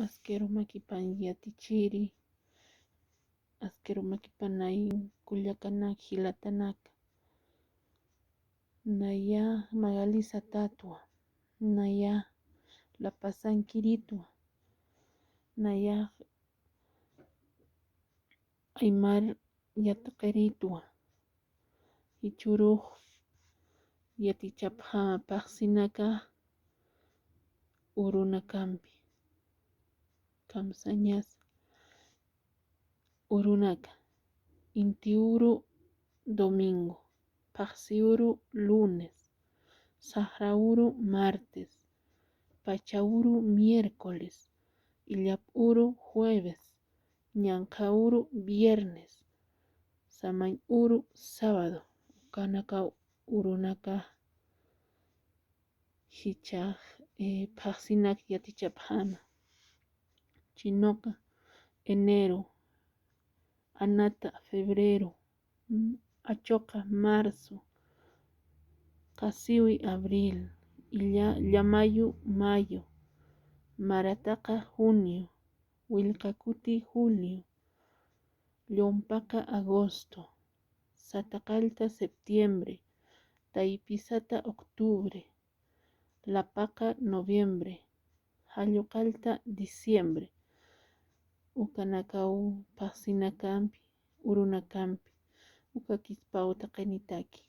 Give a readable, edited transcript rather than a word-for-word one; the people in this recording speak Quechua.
Asquero makipan yatichiri, asquero makipan nayin kullakanak hilatanak, naya Magalisa tatua, naya La Pasan Quiritua, naya Aymar Yataqeritua, Ichuruj yatichapqa paqsinaka urunakampi, kamsañas urunaka, inti uru domingo, paqsi uru lunes, sahra uru martes, pacha uru miércoles, illap uru jueves, ñanqa uru viernes, samay uru sábado, kanaka urunaka hichaq paqsinak yatichapqama, chinoqa enero, anata febrero, achoqa marzo, qasiwi abril, llamayu mayo, marataqa junio, willqakuti julio, llumpaqqa agosto, sataqalta septiembre, taypisata octubre, lapaqa noviembre, halluqalta diciembre, ukanaka paqsinakampi urunakampi uka kispa utqa nitaki.